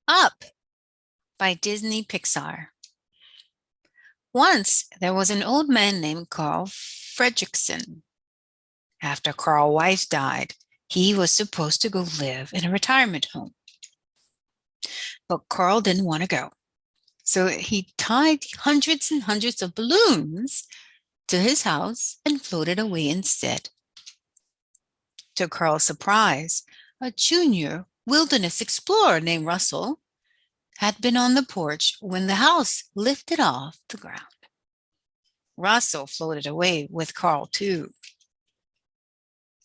Up by Disney PIXAR. Once there was an old man named Carl Fredrickson. After Carl's wife died, he was supposed to go live in a retirement home. But Carl didn't want to go. So he tied hundreds and hundreds of balloons to his house and floated away instead. To Carl's surprise, a junior wilderness explorer named Russell had been on the porch when the house lifted off the ground. Russell floated away with Carl too.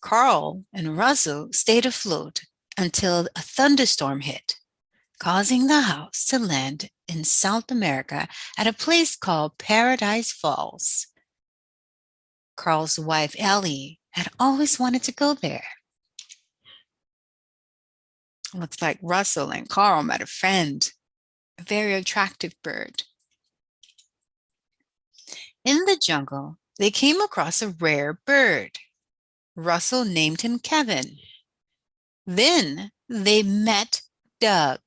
Carl and Russell stayed afloat until a thunderstorm hit, causing the house to land in South America at a place called Paradise Falls. Carl's wife, Ellie, had always wanted to go there. Looks like Russell and Carl met a friend, a very attractive bird. In the jungle, they came across a rare bird. Russell named him Kevin. Then they met Doug,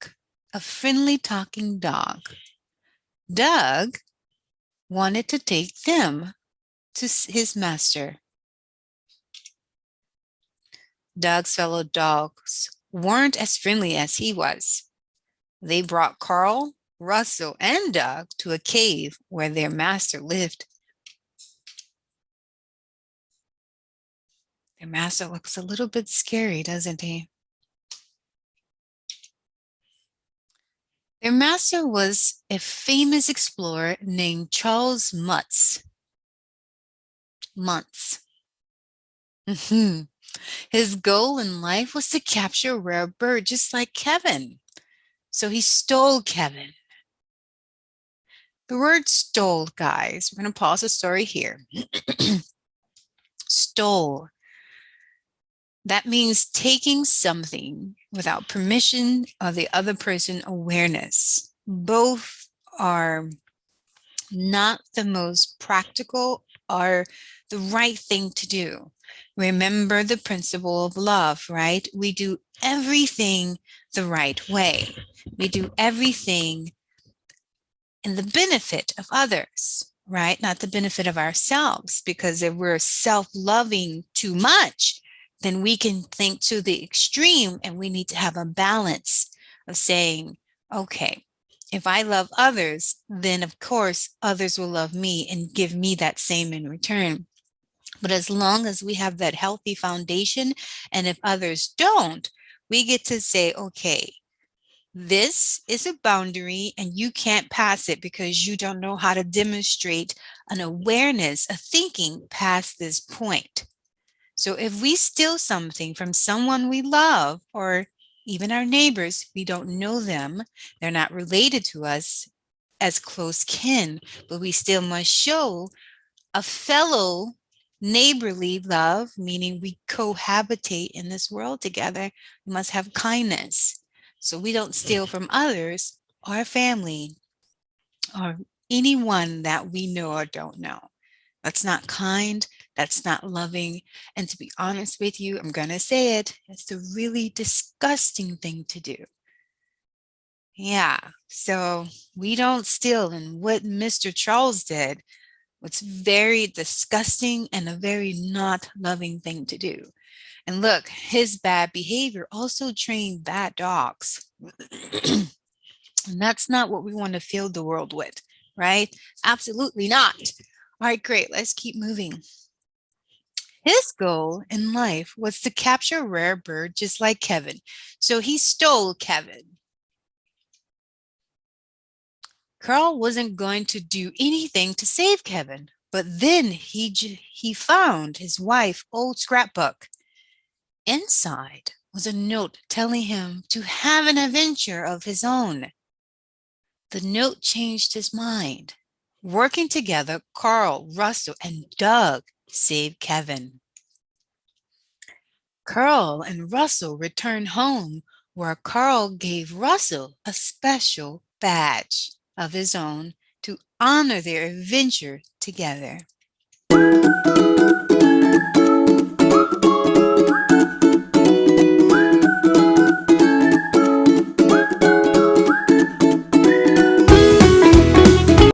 a friendly talking dog. Doug wanted to take them to his master. Doug's fellow dogs weren't as friendly as he was. They brought Carl, Russell, and Doug to a cave where their master lived. Their master looks a little bit scary, doesn't he? Their master was a famous explorer named Charles Muntz. His goal in life was to capture a rare bird just like Kevin. So he stole Kevin. The word stole, guys, we're going to pause the story here. Stole. That means taking something without permission of the other person's awareness. Both are not the most practical or the right thing to do. Remember the principle of love, right? We do everything the right way. We do everything in the benefit of others, right? Not the benefit of ourselves, because if we're self-loving too much, then we can think to the extreme, and we need to have a balance of saying, okay, if I love others, then of course others will love me and give me that same in return. But as long as we have that healthy foundation, and if others don't, we get to say, okay, this is a boundary and you can't pass it because you don't know how to demonstrate an awareness, a thinking past this point. So if we steal something from someone we love, or even our neighbors, we don't know them, they're not related to us as close kin, but we still must show a fellow neighborly love, meaning we cohabitate in this world together. We must have kindness. So we don't steal from others, our family, or anyone that we know or don't know. That's not kind. That's not loving. And to be honest with you, I'm going to say it, it's a really disgusting thing to do. Yeah, so we don't steal. And what Mr. Charles did was very disgusting and a very not loving thing to do. And look, his bad behavior also trained bad dogs. And that's not what we want to fill the world with, right? Absolutely not. All right, great. Let's keep moving. His goal in life was to capture a rare bird just like Kevin. So he stole Kevin. Carl wasn't going to do anything to save Kevin, but then he found his wife's old scrapbook. Inside was a note telling him to have an adventure of his own. The note changed his mind. Working together, Carl, Russell, and Doug saved Kevin. Carl and Russell returned home, where Carl gave Russell a special badge of his own to honor their adventure together.